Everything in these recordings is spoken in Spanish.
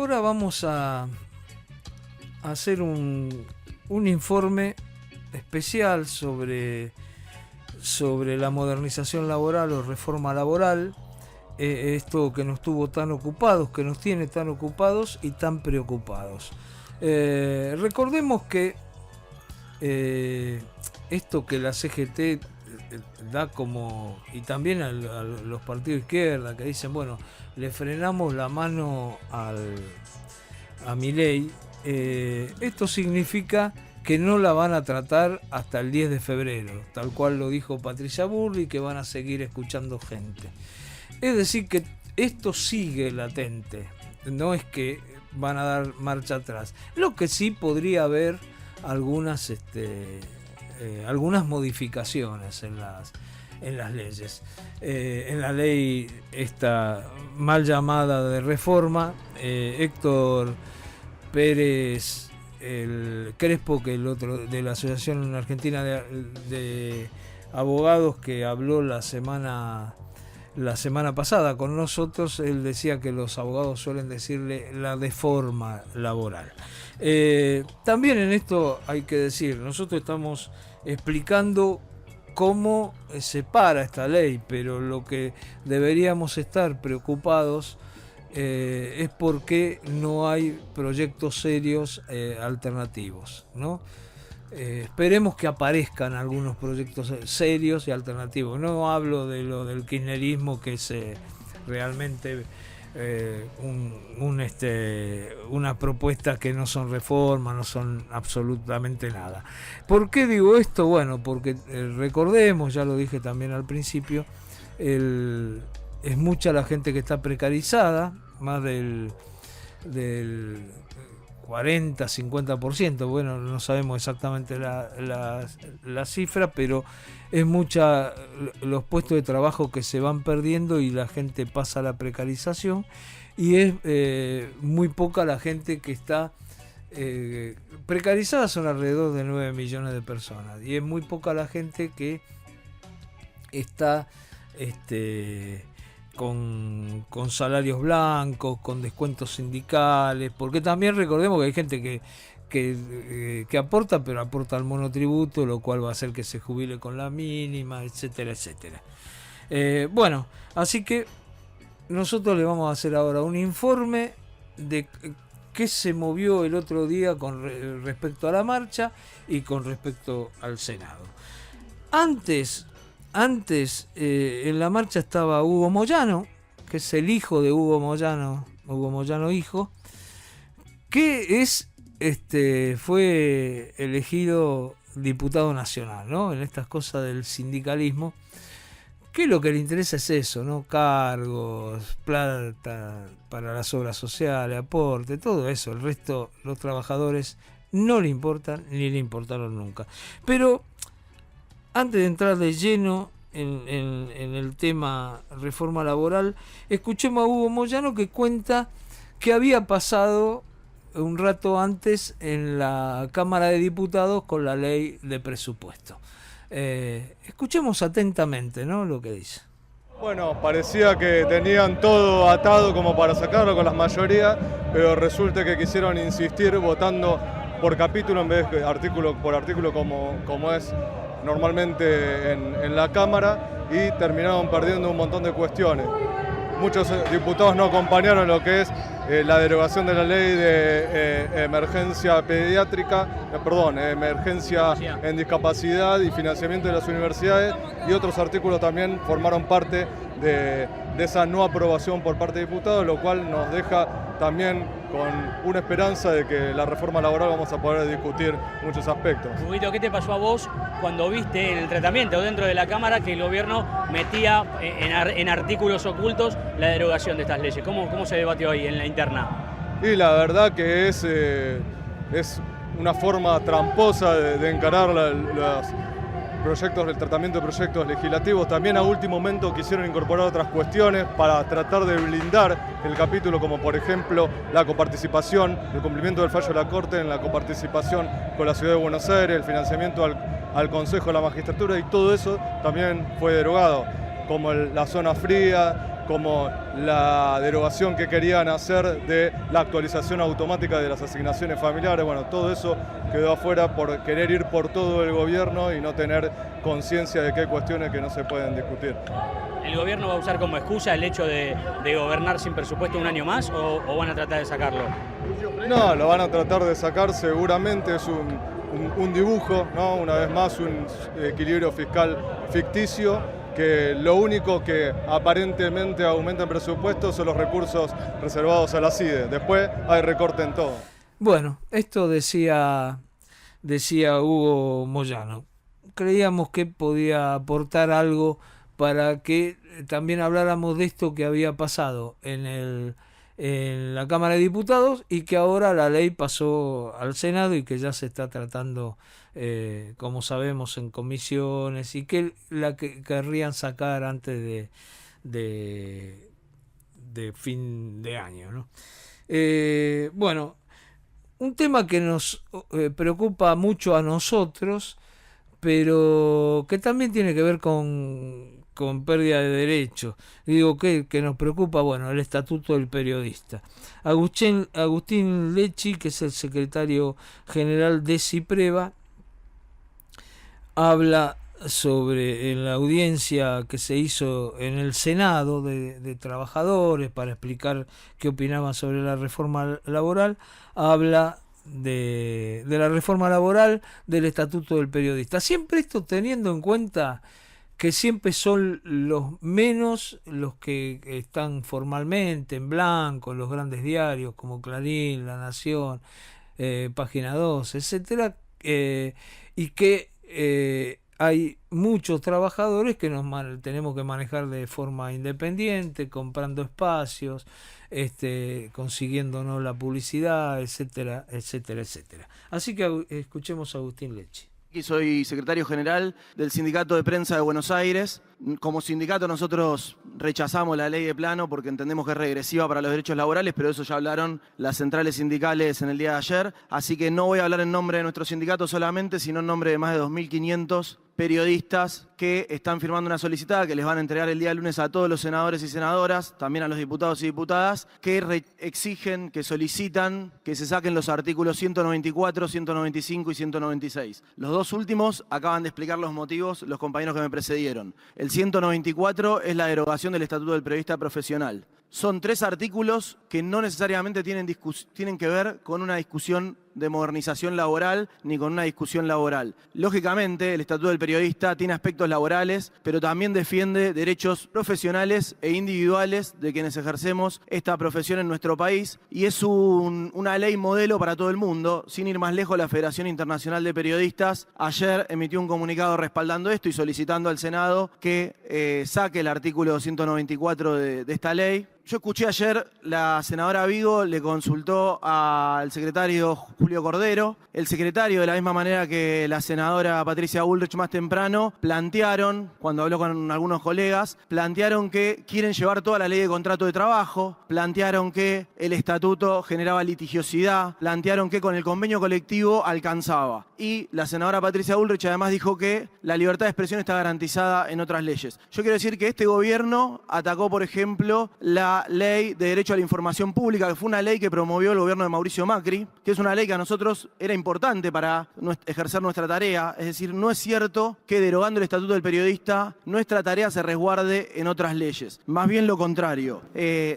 ahora vamos a hacer un informe especial sobre la modernización laboral o reforma laboral, esto que nos tuvo tan ocupados, que nos tiene tan ocupados y tan preocupados. Recordemos que esto que la CGT da como, y también a los partidos de izquierda que dicen, bueno, le frenamos la mano a Milei, esto significa que no la van a tratar hasta el 10 de febrero, tal cual lo dijo Patricia Bullrich, que van a seguir escuchando gente. Es decir, que esto sigue latente, no es que van a dar marcha atrás. Lo que sí podría haber algunas modificaciones en las leyes. En la ley esta mal llamada de reforma, Héctor Pérez el Crespo, que el otro de la Asociación Argentina de Abogados, que habló la semana pasada con nosotros, él decía que los abogados suelen decirle la deforma laboral. También en esto hay que decir, nosotros estamos explicando cómo se para esta ley, pero lo que deberíamos estar preocupados es porque no hay proyectos serios alternativos, ¿no? Esperemos que aparezcan algunos proyectos serios y alternativos. No hablo de lo del kirchnerismo, que es realmente una propuesta que no son reformas, no son absolutamente nada. ¿Por qué digo esto? Bueno, porque recordemos, ya lo dije también al principio, es mucha la gente que está precarizada, más del 40-50%, bueno, no sabemos exactamente la cifra, pero es mucha los puestos de trabajo que se van perdiendo y la gente pasa a la precarización, y es muy poca la gente que está precarizada. Son alrededor de 9 millones de personas, y es muy poca la gente que está con salarios blancos, con descuentos sindicales, porque también recordemos que hay gente que aporta, pero aporta al monotributo, lo cual va a hacer que se jubile con la mínima, etcétera, etcétera. Bueno, así que nosotros le vamos a hacer ahora un informe de qué se movió el otro día con respecto a la marcha y con respecto al Senado. Antes en la marcha estaba Hugo Moyano, que es el hijo de Hugo Moyano hijo, que fue elegido diputado nacional, ¿no? En estas cosas del sindicalismo, que lo que le interesa es eso, ¿no? Cargos, plata para las obras sociales, aporte, todo eso. El resto, los trabajadores no le importan ni le importaron nunca. Pero antes de entrar de lleno en el tema reforma laboral, escuchemos a Hugo Moyano, que cuenta que había pasado un rato antes en la Cámara de Diputados con la ley de presupuesto. Escuchemos atentamente, ¿no?, lo que dice. Bueno, parecía que tenían todo atado como para sacarlo con las mayorías, pero resulta que quisieron insistir votando por capítulo en vez de artículo por artículo como es normalmente en la Cámara, y terminaron perdiendo un montón de cuestiones. Muchos diputados no acompañaron lo que es la derogación de la ley de emergencia pediátrica, emergencia en discapacidad y financiamiento de las universidades, y otros artículos también formaron parte de esa no aprobación por parte de diputados, lo cual nos deja también con una esperanza de que la reforma laboral vamos a poder discutir muchos aspectos. Huguito, ¿qué te pasó a vos cuando viste en el tratamiento dentro de la Cámara que el gobierno metía en artículos ocultos la derogación de estas leyes? ¿Cómo se debatió ahí en la interna? Y la verdad que es una forma tramposa de encarar el tratamiento de proyectos legislativos. También a último momento quisieron incorporar otras cuestiones para tratar de blindar el capítulo, como por ejemplo la coparticipación, el cumplimiento del fallo de la Corte en la coparticipación con la Ciudad de Buenos Aires, el financiamiento al Consejo de la Magistratura, y todo eso también fue derogado, como la zona fría, como la derogación que querían hacer de la actualización automática de las asignaciones familiares. Bueno, todo eso quedó afuera por querer ir por todo el gobierno y no tener conciencia de que hay cuestiones que no se pueden discutir. ¿El gobierno va a usar como excusa el hecho de gobernar sin presupuesto un año más o van a tratar de sacarlo? No, lo van a tratar de sacar seguramente, es un dibujo, ¿no? Una vez más un equilibrio fiscal ficticio, que lo único que aparentemente aumenta en presupuesto son los recursos reservados a la CIDE. Después hay recorte en todo. Bueno, esto decía Hugo Moyano. Creíamos que podía aportar algo para que también habláramos de esto que había pasado en la Cámara de Diputados y que ahora la ley pasó al Senado y que ya se está tratando, como sabemos, en comisiones y que la que querrían sacar antes de fin de año, ¿no? Bueno, un tema que nos preocupa mucho a nosotros, pero que también tiene que ver con pérdida de derechos. Digo que nos preocupa, bueno, el estatuto del periodista. Agustín Lecci, que es el secretario general de CIPREVA, habla sobre, en la audiencia que se hizo en el Senado de trabajadores para explicar qué opinaban sobre la reforma laboral, habla de la reforma laboral, del estatuto del periodista. Siempre esto teniendo en cuenta que siempre son los menos los que están formalmente en blanco, los grandes diarios como Clarín, La Nación, Página 2, etcétera, y que hay muchos trabajadores que tenemos que manejar de forma independiente, comprando espacios, consiguiéndonos la publicidad, etcétera, etcétera, etcétera. Así que escuchemos a Agustín Lecci. Y soy secretario general del Sindicato de Prensa de Buenos Aires. Como sindicato nosotros rechazamos la ley de plano porque entendemos que es regresiva para los derechos laborales, pero eso ya hablaron las centrales sindicales en el día de ayer. Así que no voy a hablar en nombre de nuestro sindicato solamente, sino en nombre de más de 2.500 periodistas que están firmando una solicitada que les van a entregar el día lunes a todos los senadores y senadoras, también a los diputados y diputadas, que exigen, que solicitan que se saquen los artículos 194, 195 y 196. Los dos últimos acaban de explicar los motivos los compañeros que me precedieron. El 194 es la derogación del Estatuto del Periodista Profesional. Son 3 artículos que no necesariamente tienen que ver con una discusión de modernización laboral ni con una discusión laboral. Lógicamente, el Estatuto del Periodista tiene aspectos laborales, pero también defiende derechos profesionales e individuales de quienes ejercemos esta profesión en nuestro país y es una ley modelo para todo el mundo. Sin ir más lejos, la Federación Internacional de Periodistas ayer emitió un comunicado respaldando esto y solicitando al Senado que saque el artículo 194 de esta ley. Yo escuché ayer, la senadora Vigo le consultó al secretario Julio Cordero, el secretario, de la misma manera que la senadora Patricia Bullrich más temprano, plantearon, cuando habló con algunos colegas, plantearon que quieren llevar toda la ley de contrato de trabajo, plantearon que el estatuto generaba litigiosidad, plantearon que con el convenio colectivo alcanzaba. Y la senadora Patricia Bullrich además dijo que la libertad de expresión está garantizada en otras leyes. Yo quiero decir que este gobierno atacó, por ejemplo, la ley de derecho a la información pública, que fue una ley que promovió el gobierno de Mauricio Macri, que es una ley que a nosotros era importante para ejercer nuestra tarea. Es decir, no es cierto que derogando el Estatuto del Periodista nuestra tarea se resguarde en otras leyes. Más bien lo contrario.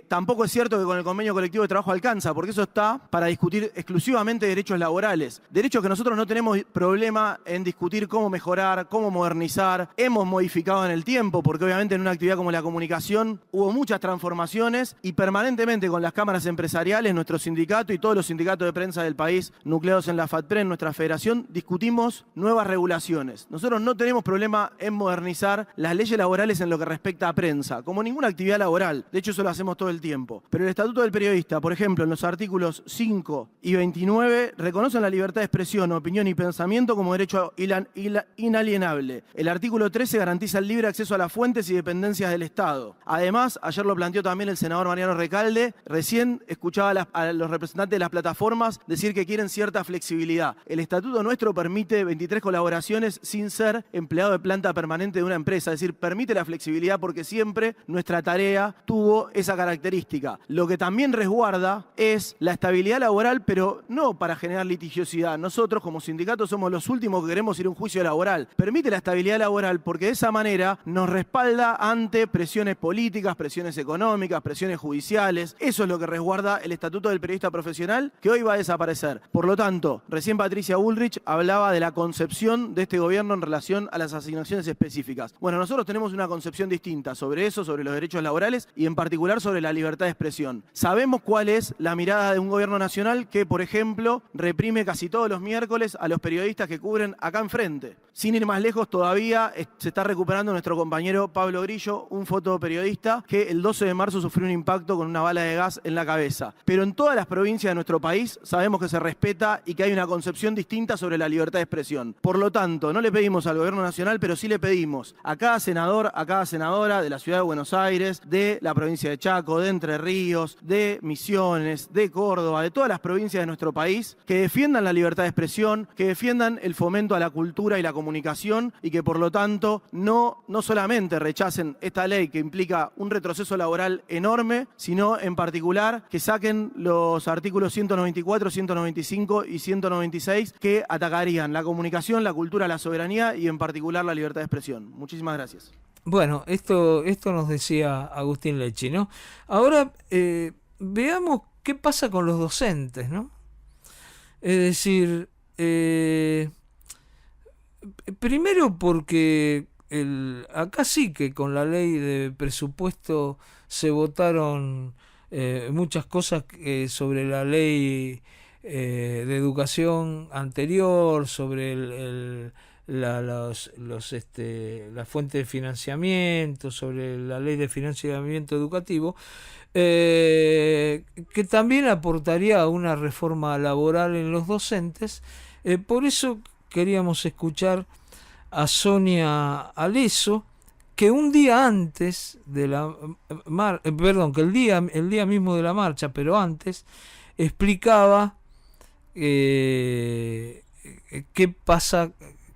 Tampoco es cierto que con el convenio colectivo de trabajo alcanza, porque eso está para discutir exclusivamente derechos laborales. Derechos que nosotros no tenemos problema en discutir cómo mejorar, cómo modernizar. Hemos modificado en el tiempo, porque obviamente en una actividad como la comunicación hubo muchas transformaciones y permanentemente con las cámaras empresariales, nuestro sindicato y todos los sindicatos de prensa del país nucleados en la FATPRE, en nuestra federación, discutimos nuevas regulaciones. Nosotros no tenemos problema en modernizar las leyes laborales en lo que respecta a prensa, como ninguna actividad laboral. De hecho, eso lo hacemos todo el tiempo. Pero el Estatuto del Periodista, por ejemplo, en los artículos 5 y 29, reconocen la libertad de expresión, opinión y pensamiento como derecho inalienable. El artículo 13 garantiza el libre acceso a las fuentes y dependencias del Estado. Además, ayer lo planteó también el senador Mariano Recalde, recién escuchaba a los representantes de las plataformas decir que requieren cierta flexibilidad. El estatuto nuestro permite 23 colaboraciones sin ser empleado de planta permanente de una empresa, es decir, permite la flexibilidad porque siempre nuestra tarea tuvo esa característica. Lo que también resguarda es la estabilidad laboral, pero no para generar litigiosidad. Nosotros como sindicato somos los últimos que queremos ir a un juicio laboral. Permite la estabilidad laboral porque de esa manera nos respalda ante presiones políticas, presiones económicas, presiones judiciales. Eso es lo que resguarda el Estatuto del Periodista Profesional, que hoy va a desaparecer. Por lo tanto, recién Patricia Bullrich hablaba de la concepción de este gobierno en relación a las asignaciones específicas. Bueno, nosotros tenemos una concepción distinta sobre eso, sobre los derechos laborales y en particular sobre la libertad de expresión. Sabemos cuál es la mirada de un gobierno nacional que, por ejemplo, reprime casi todos los miércoles a los periodistas que cubren acá enfrente. Sin ir más lejos, todavía se está recuperando nuestro compañero Pablo Grillo, un fotoperiodista que el 12 de marzo sufrió un impacto con una bala de gas en la cabeza. Pero en todas las provincias de nuestro país sabemos que se respeta y que hay una concepción distinta sobre la libertad de expresión. Por lo tanto, no le pedimos al gobierno nacional, pero sí le pedimos a cada senador, a cada senadora de la ciudad de Buenos Aires, de la provincia de Chaco, de Entre Ríos, de Misiones, de Córdoba, de todas las provincias de nuestro país, que defiendan la libertad de expresión, que defiendan el fomento a la cultura y la comunicación y que por lo tanto no solamente rechacen esta ley que implica un retroceso laboral enorme, sino en particular que saquen los artículos 194, 195 y 196 que atacarían la comunicación, la cultura, la soberanía y en particular la libertad de expresión. Muchísimas gracias. Bueno, esto nos decía Agustín Lecci, ¿no? Ahora veamos qué pasa con los docentes, ¿no? Es decir, primero porque acá sí que con la ley de presupuesto se votaron muchas cosas sobre la ley de educación anterior, sobre la fuente de financiamiento, sobre la ley de financiamiento educativo, que también aportaría a una reforma laboral en los docentes. Por eso queríamos escuchar a Sonia Alesso, que un día antes de que el día mismo de la marcha, pero antes, explicaba qué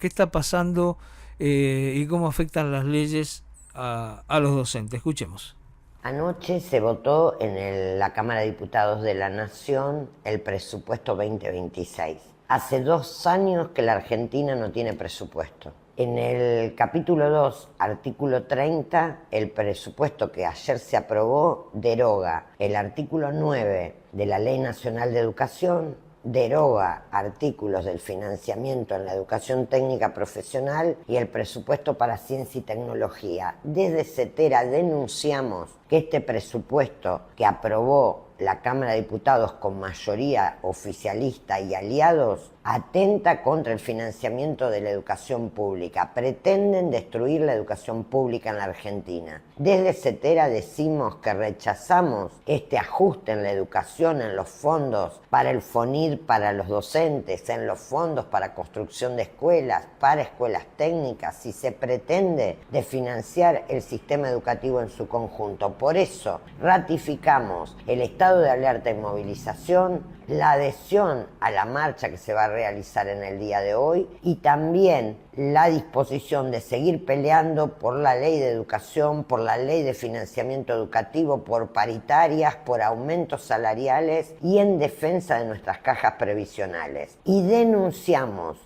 está pasando y cómo afectan las leyes a los docentes. Escuchemos. Anoche se votó en la Cámara de Diputados de la Nación el presupuesto 2026. Hace 2 años que la Argentina no tiene presupuesto. En el capítulo 2, artículo 30, el presupuesto que ayer se aprobó deroga el artículo 9 de la Ley Nacional de Educación, deroga artículos del financiamiento en la educación técnica profesional y el presupuesto para ciencia y tecnología. Desde CETERA denunciamos que este presupuesto que aprobó la Cámara de Diputados con mayoría oficialista y aliados atenta contra el financiamiento de la educación pública. Pretenden destruir la educación pública en la Argentina. Desde CETERA decimos que rechazamos este ajuste en la educación, en los fondos para el FONIR, para los docentes, en los fondos para construcción de escuelas, para escuelas técnicas, si se pretende desfinanciar el sistema educativo en su conjunto. Por eso ratificamos el estado de alerta y movilización, la adhesión a la marcha que se va a realizar en el día de hoy y también la disposición de seguir peleando por la ley de educación, por la ley de financiamiento educativo, por paritarias, por aumentos salariales y en defensa de nuestras cajas previsionales. Y denunciamos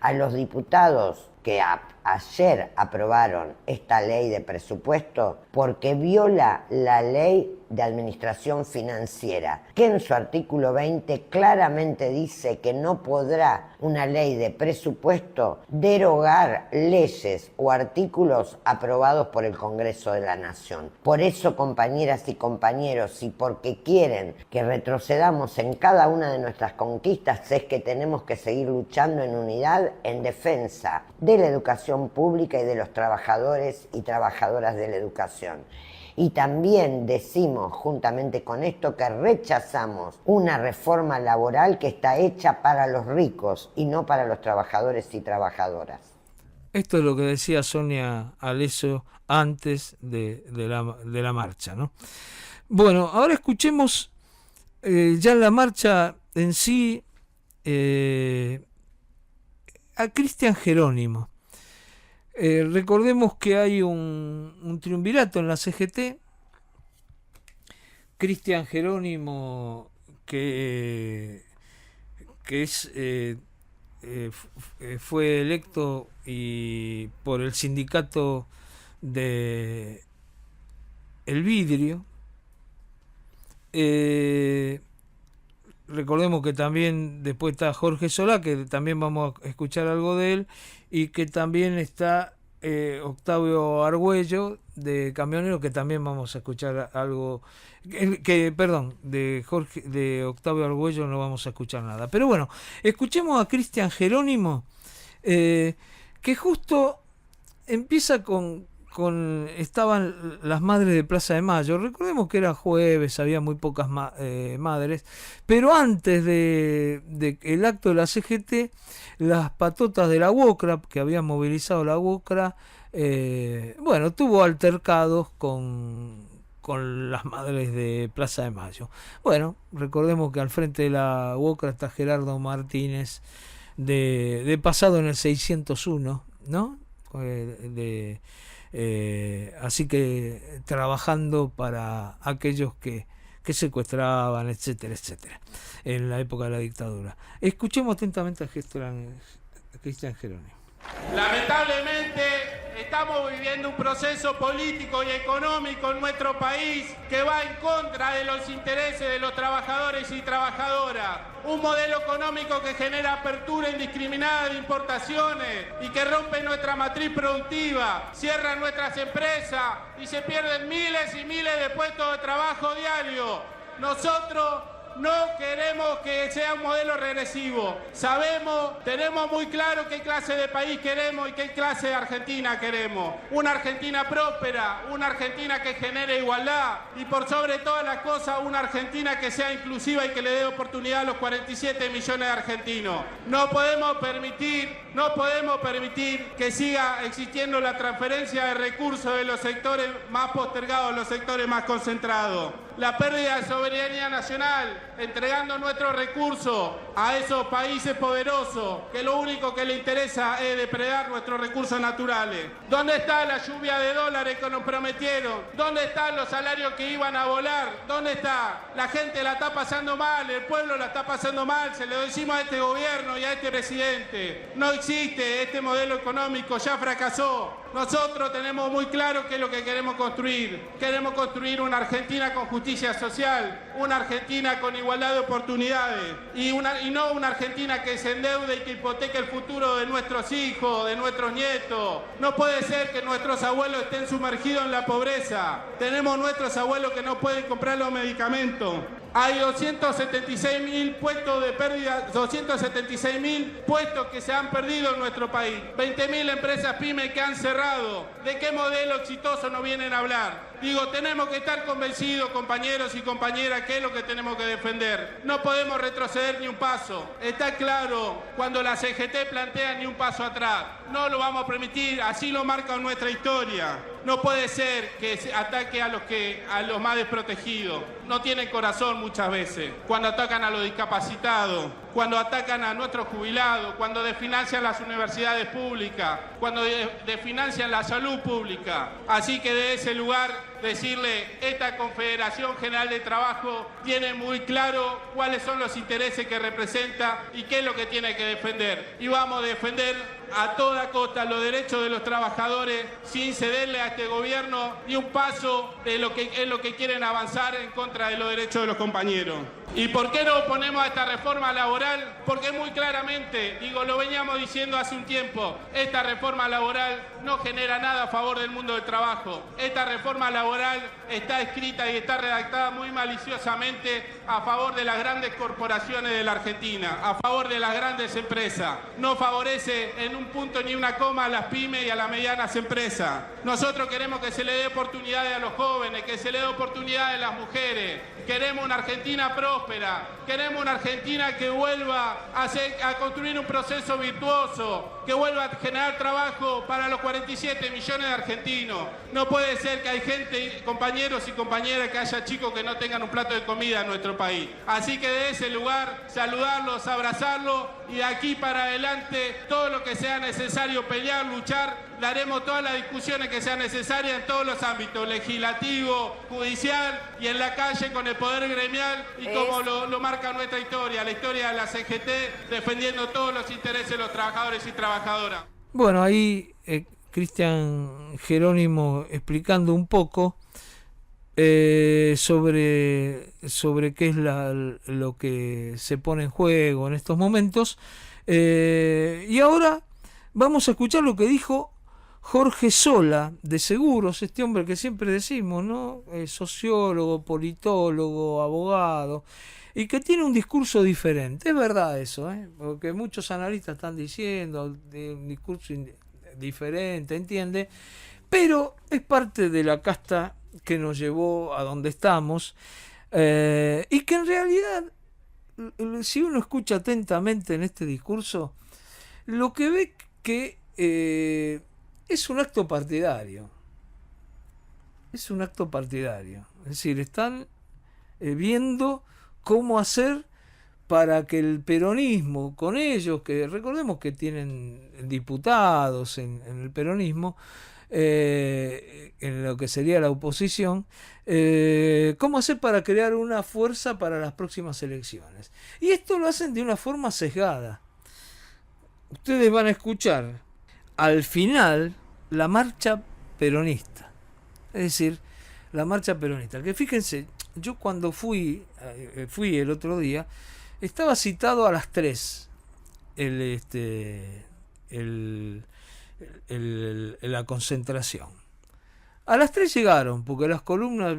a los diputados que ayer aprobaron esta ley de presupuesto porque viola la ley de administración financiera, que en su artículo 20 claramente dice que no podrá una ley de presupuesto derogar leyes o artículos aprobados por el Congreso de la Nación. Por eso, compañeras y compañeros, y porque quieren que retrocedamos en cada una de nuestras conquistas, es que tenemos que seguir luchando en unidad en defensa de la educación pública y de los trabajadores y trabajadoras de la educación. Y también decimos, juntamente con esto, que rechazamos una reforma laboral que está hecha para los ricos y no para los trabajadores y trabajadoras. Esto es lo que decía Sonia Alesso antes de la marcha, ¿no? Bueno, ahora escuchemos ya la marcha en sí, a Cristian Jerónimo. Recordemos que hay un triunvirato en la CGT. Cristian Jerónimo, que fue electo por el sindicato de El Vidrio. Recordemos que también después está Jorge Solá, que también vamos a escuchar algo de él, y que también está Octavio Argüello de Camioneros, que también vamos a escuchar algo, de Octavio Argüello no vamos a escuchar nada. Pero bueno, escuchemos a Cristian Jerónimo, que justo empieza estaban las madres de Plaza de Mayo. Recordemos que era jueves, había muy pocas madres, pero antes de el acto de la CGT, las patotas de la UOCRA, que habían movilizado la UOCRA, tuvo altercados con las madres de Plaza de Mayo. Bueno, recordemos que al frente de la UOCRA está Gerardo Martínez, de pasado en el 601, ¿no? Así que trabajando para aquellos que secuestraban, etcétera, etcétera, en la época de la dictadura. Escuchemos atentamente a Cristian Jerónimo. Lamentablemente estamos viviendo un proceso político y económico en nuestro país que va en contra de los intereses de los trabajadores y trabajadoras. Un modelo económico que genera apertura indiscriminada de importaciones y que rompe nuestra matriz productiva, cierra nuestras empresas y se pierden miles y miles de puestos de trabajo diarios. Nosotros no queremos que sea un modelo regresivo. Tenemos muy claro qué clase de país queremos y qué clase de Argentina queremos. Una Argentina próspera, una Argentina que genere igualdad y por sobre todas las cosas una Argentina que sea inclusiva y que le dé oportunidad a los 47 millones de argentinos. No podemos permitir que siga existiendo la transferencia de recursos de los sectores más postergados, los sectores más concentrados. La pérdida de soberanía nacional, entregando nuestros recursos a esos países poderosos que lo único que les interesa es depredar nuestros recursos naturales. ¿Dónde está la lluvia de dólares que nos prometieron? ¿Dónde están los salarios que iban a volar? ¿Dónde está? La gente la está pasando mal, el pueblo la está pasando mal, se lo decimos a este gobierno y a este presidente. No existe este modelo económico, ya fracasó. Nosotros tenemos muy claro qué es lo que queremos construir. Queremos construir una Argentina con justicia social, una Argentina con igualdad de oportunidades y no una Argentina que se endeude y que hipoteque el futuro de nuestros hijos, de nuestros nietos. No puede ser que nuestros abuelos estén sumergidos en la pobreza. Tenemos nuestros abuelos que no pueden comprar los medicamentos. Hay 276.000 puestos de pérdida, 276.000 puestos que se han perdido en nuestro país. 20.000 empresas pymes que han cerrado. ¿De qué modelo exitoso nos vienen a hablar? Digo, tenemos que estar convencidos, compañeros y compañeras, qué es lo que tenemos que defender. No podemos retroceder ni un paso. Está claro cuando la CGT plantea ni un paso atrás. No lo vamos a permitir, así lo marca nuestra historia. No puede ser que se ataque a los más desprotegidos. No tienen corazón muchas veces. Cuando atacan a los discapacitados, cuando atacan a nuestros jubilados, cuando desfinancian las universidades públicas, cuando desfinancian la salud pública. Así que de ese lugar decirle, esta Confederación General de Trabajo tiene muy claro cuáles son los intereses que representa y qué es lo que tiene que defender. Y vamos a defender a toda costa los derechos de los trabajadores sin cederle a este gobierno ni un paso de lo que es lo que quieren avanzar en contra de los derechos de los compañeros. ¿Y por qué no oponemos a esta reforma laboral? Porque muy claramente, lo veníamos diciendo hace un tiempo, esta reforma laboral no genera nada a favor del mundo del trabajo. Esta reforma laboral está escrita y está redactada muy maliciosamente a favor de las grandes corporaciones de la Argentina, a favor de las grandes empresas. No favorece en un punto ni una coma a las pymes y a las medianas empresas. Nosotros queremos que se le dé oportunidades a los jóvenes, que se le dé oportunidades a las mujeres. Queremos una Argentina próspera, queremos una Argentina que vuelva a construir un proceso virtuoso, que vuelva a generar trabajo para los 47 millones de argentinos. No puede ser que hay gente, compañeros y compañeras, que haya chicos que no tengan un plato de comida en nuestro país. Así que de ese lugar, saludarlos, abrazarlos y de aquí para adelante todo lo que sea necesario pelear, luchar. Daremos todas las discusiones que sean necesarias en todos los ámbitos, legislativo, judicial y en la calle con el poder gremial y como lo marca nuestra historia, la historia de la CGT, defendiendo todos los intereses de los trabajadores y trabajadoras. Bueno, ahí Cristian Jerónimo explicando un poco sobre qué es lo que se pone en juego en estos momentos. Y ahora vamos a escuchar lo que dijo Jorge Sola, de Seguros, este hombre que siempre decimos, ¿no? Sociólogo, politólogo, abogado, y que tiene un discurso diferente. Es verdad eso, porque muchos analistas están diciendo de un discurso diferente, ¿entiende? Pero es parte de la casta que nos llevó a donde estamos, y que en realidad, si uno escucha atentamente en este discurso, lo que ve que es un acto partidario. Es un acto partidario. Es decir, están viendo cómo hacer para que el peronismo, con ellos, que recordemos que tienen diputados en el peronismo, en lo que sería la oposición, cómo hacer para crear una fuerza para las próximas elecciones. Y esto lo hacen de una forma sesgada. Ustedes van a escuchar al final la marcha peronista, es decir, la marcha peronista, que fíjense, yo cuando fui el otro día, estaba citado a las 3 la concentración. A las 3 llegaron, porque las columnas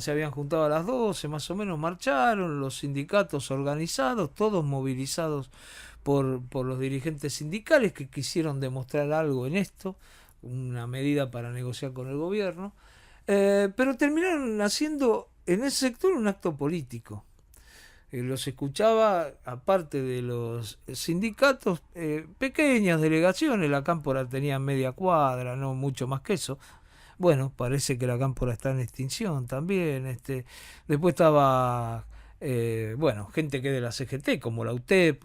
se habían juntado a las 12, más o menos marcharon, los sindicatos organizados, todos movilizados por los dirigentes sindicales que quisieron demostrar algo en esto, una medida para negociar con el gobierno, pero terminaron haciendo en ese sector un acto político. Los escuchaba, aparte de los sindicatos, pequeñas delegaciones. La Cámpora tenía media cuadra, no mucho más que eso. Bueno, parece que la Cámpora está en extinción también. Después estaba gente que de la CGT, como la UTEP,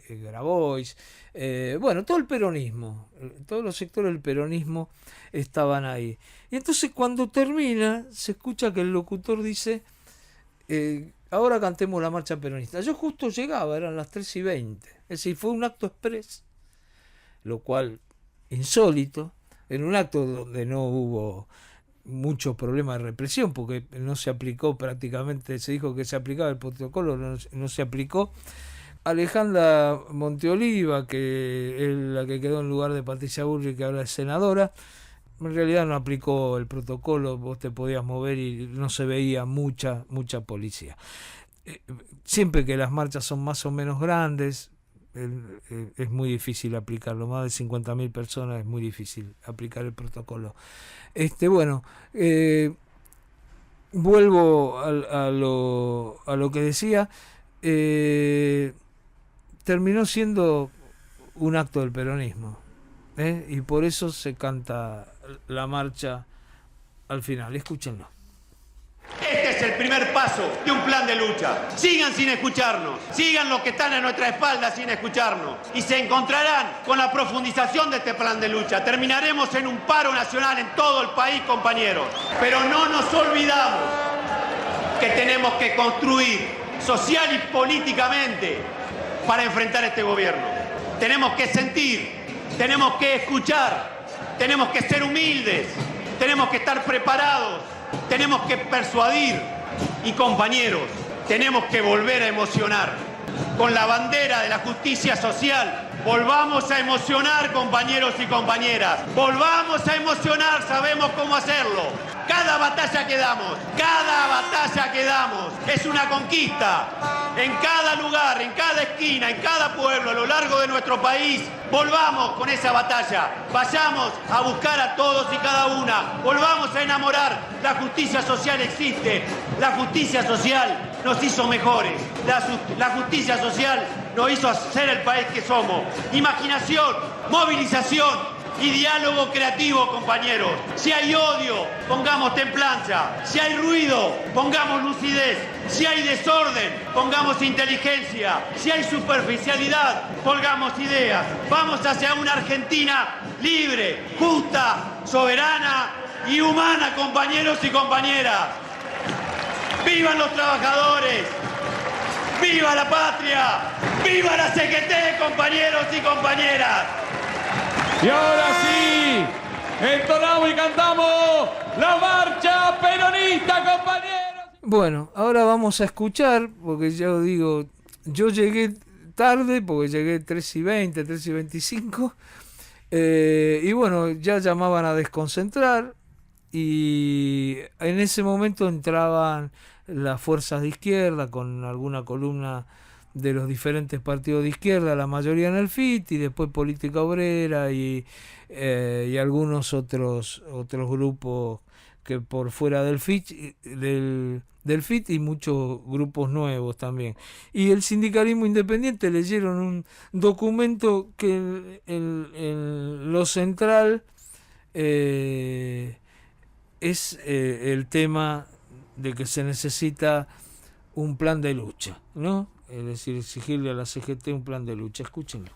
Grabois, todo el peronismo, todos los sectores del peronismo estaban ahí. Y entonces cuando termina, se escucha que el locutor dice, ahora cantemos la marcha peronista. Yo justo llegaba, eran las 3:20, es decir, fue un acto express, lo cual insólito, en un acto donde no hubo muchos problemas de represión, porque no se aplicó prácticamente, se dijo que se aplicaba el protocolo, no se aplicó. Alejandra Monteoliva, que es la que quedó en lugar de Patricia Bullrich, que ahora es senadora, en realidad no aplicó el protocolo, vos te podías mover y no se veía mucha policía. Siempre que las marchas son más o menos grandes, es muy difícil aplicarlo, más de 50.000 personas es muy difícil aplicar el protocolo. Vuelvo a lo que decía, terminó siendo un acto del peronismo, y por eso se canta la marcha al final. Escúchenlo. Este es el primer paso de un plan de lucha. Sigan sin escucharnos, sigan los que están a nuestra espalda sin escucharnos y se encontrarán con la profundización de este plan de lucha. Terminaremos en un paro nacional en todo el país, compañeros. Pero no nos olvidamos que tenemos que construir social y políticamente para enfrentar este gobierno. Tenemos que sentir, tenemos que escuchar, tenemos que ser humildes, tenemos que estar preparados. Tenemos que persuadir y, compañeros, tenemos que volver a emocionar. Con la bandera de la justicia social, volvamos a emocionar, compañeros y compañeras. Volvamos a emocionar, sabemos cómo hacerlo. Cada batalla que damos es una conquista. En cada lugar, en cada esquina, en cada pueblo, a lo largo de nuestro país, volvamos con esa batalla. Vayamos a buscar a todos y cada una. Volvamos a enamorar. La justicia social existe. La justicia social nos hizo mejores. La justicia social nos hizo ser el país que somos. Imaginación, movilización y diálogo creativo, compañeros. Si hay odio, pongamos templanza. Si hay ruido, pongamos lucidez. Si hay desorden, pongamos inteligencia. Si hay superficialidad, pongamos ideas. Vamos hacia una Argentina libre, justa, soberana y humana, compañeros y compañeras. ¡Vivan los trabajadores! ¡Viva la patria! ¡Viva la CGT, compañeros y compañeras! Y ahora sí, entonamos y cantamos la marcha peronista, compañeros. Bueno, ahora vamos a escuchar, porque ya os digo, yo llegué tarde, porque llegué 3:20, 3:25, y bueno, ya llamaban a desconcentrar, y en ese momento entraban las fuerzas de izquierda con alguna columna de los diferentes partidos de izquierda, la mayoría en el FIT, y después Política Obrera y algunos otros grupos que por fuera del FIT, del FIT, y muchos grupos nuevos también. Y el sindicalismo independiente leyeron un documento que en lo central es el tema de que se necesita un plan de lucha, ¿no? Es decir, exigirle a la CGT un plan de lucha. Escúchenlo.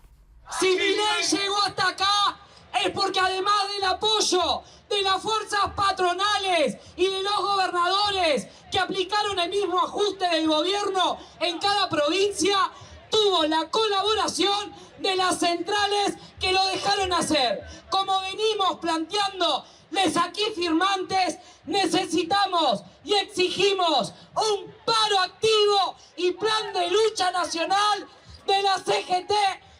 Si Milei llegó hasta acá es porque además del apoyo de las fuerzas patronales y de los gobernadores que aplicaron el mismo ajuste del gobierno en cada provincia, tuvo la colaboración de las centrales que lo dejaron hacer. Como venimos planteando les aquí firmantes, necesitamos y exigimos un paro activo y plan de lucha nacional de la CGT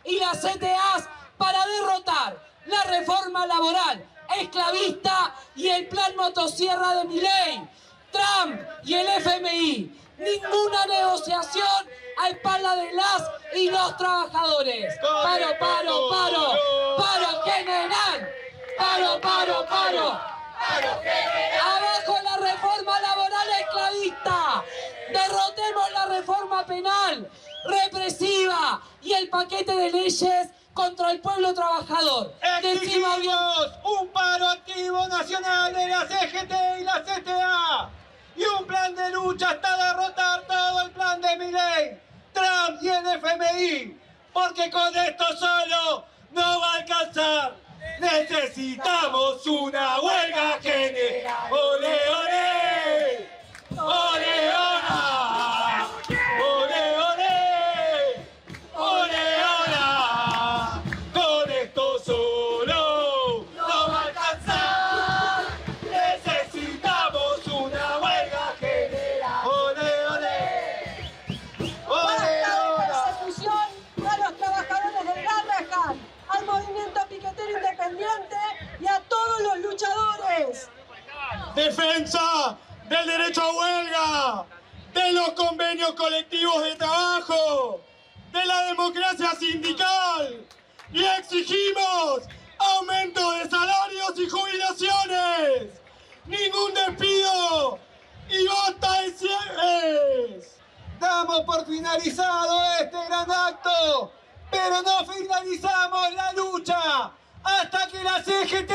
y las CTAs para derrotar la reforma laboral esclavista y el plan motosierra de Milei, Trump y el FMI. Ninguna negociación a espaldas de las y los trabajadores. Paro, paro, paro, paro general. Paro, paro, paro. Abajo la reforma laboral esclavista. Derrotemos la reforma penal represiva y el paquete de leyes contra el pueblo trabajador. Exigimos un paro activo nacional de la CGT y la CTA y un plan de lucha hasta derrotar todo el plan de Milei, Trump y el FMI, porque con esto solo no va a alcanzar. Necesitamos una huelga general. ¡Ole, ole! ¡Ole, hola! ¡Ole, ole! ¡Ole, hola! Con esto solo no va a alcanzar. Necesitamos una huelga general. ¡Ole, ole! ¡Ole, hola! Persecución a los trabajadores del Garrahan, al movimiento piquetero independiente y a todos los luchadores. Defensa del derecho a huelga, de los convenios colectivos de trabajo, de la democracia sindical, y exigimos aumento de salarios y jubilaciones, ningún despido y basta de cierres. Damos por finalizado este gran acto, pero no finalizamos la lucha hasta que la CGT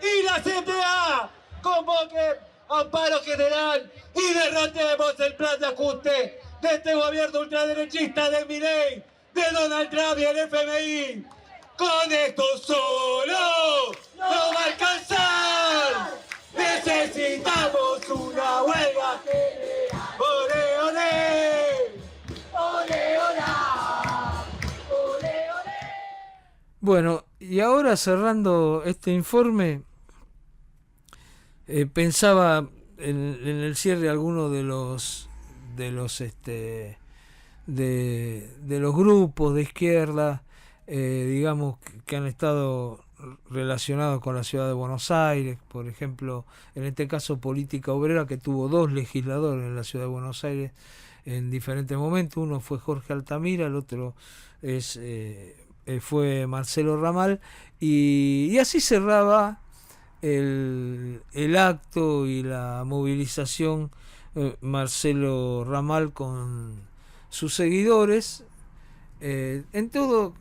y la CTA convoquen a un paro general y derrotemos el plan de ajuste de este gobierno ultraderechista de Milei, de Donald Trump y el FMI. Con esto solo no va a alcanzar. Necesitamos una huelga general. ¡Ole, ole! ¡Ole, hola! ¡Ole, ole! Bueno, y ahora cerrando este informe, pensaba en el cierre algunos de los grupos de izquierda, digamos, que han estado relacionados con la ciudad de Buenos Aires, por ejemplo, en este caso Política Obrera, que tuvo 2 legisladores en la ciudad de Buenos Aires en diferentes momentos. Uno fue Jorge Altamira, el otro fue Marcelo Ramal, y así cerraba el acto y la movilización Marcelo Ramal con sus seguidores, en todo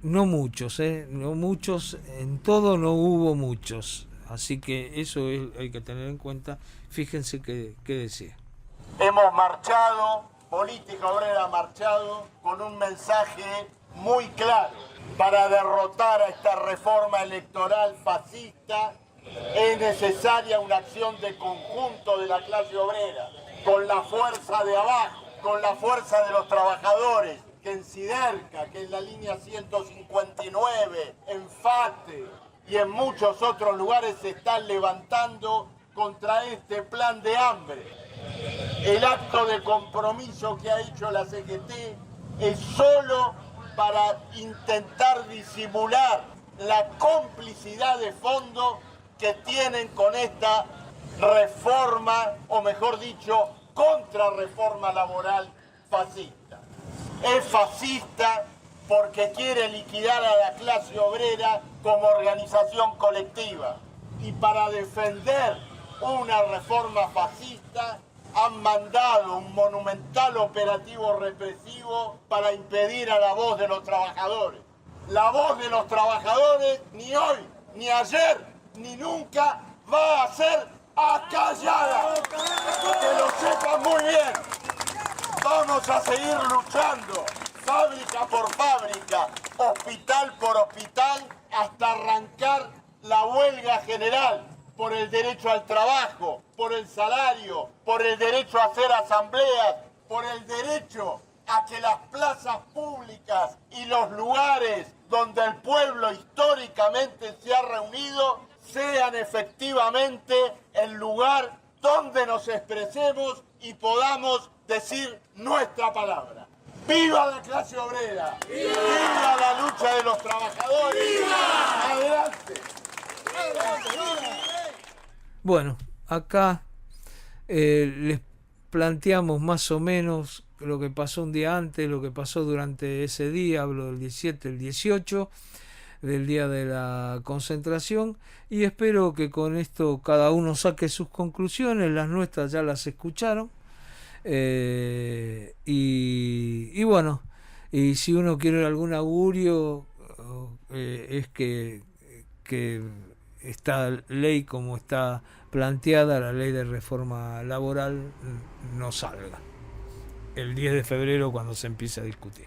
no muchos, en todo no hubo muchos, así que eso hay que tener en cuenta. Fíjense qué decía. Hemos marchado, Política Obrera ha marchado con un mensaje muy claro. Para derrotar a esta reforma electoral fascista es necesaria una acción de conjunto de la clase obrera, con la fuerza de abajo, con la fuerza de los trabajadores, que en Siderca, que en la línea 159, en FATE y en muchos otros lugares se están levantando contra este plan de hambre. El acto de compromiso que ha hecho la CGT es solo para intentar disimular la complicidad de fondo que tienen con esta reforma, o mejor dicho, contrarreforma laboral fascista. Es fascista porque quiere liquidar a la clase obrera como organización colectiva. Y para defender una reforma fascista han mandado un monumental operativo represivo para impedir a la voz de los trabajadores. La voz de los trabajadores ni hoy, ni ayer, ni nunca va a ser acallada. Que lo sepan muy bien. Vamos a seguir luchando, fábrica por fábrica, hospital por hospital, hasta arrancar la huelga general por el derecho al trabajo, por el salario, por el derecho a hacer asambleas, por el derecho a que las plazas públicas y los lugares donde el pueblo históricamente se ha reunido sean efectivamente el lugar donde nos expresemos y podamos decir nuestra palabra. ¡Viva la clase obrera! ¡Viva la lucha de los trabajadores! ¡Viva! ¡Adelante! Bueno, acá les planteamos más o menos lo que pasó un día antes, lo que pasó durante ese día, hablo del 17, el 18, del día de la concentración, y espero que con esto cada uno saque sus conclusiones. Las nuestras ya las escucharon, y bueno, y si uno quiere algún augurio, es que esta ley como está planteada, la ley de reforma laboral, no salga el 10 de febrero cuando se empiece a discutir.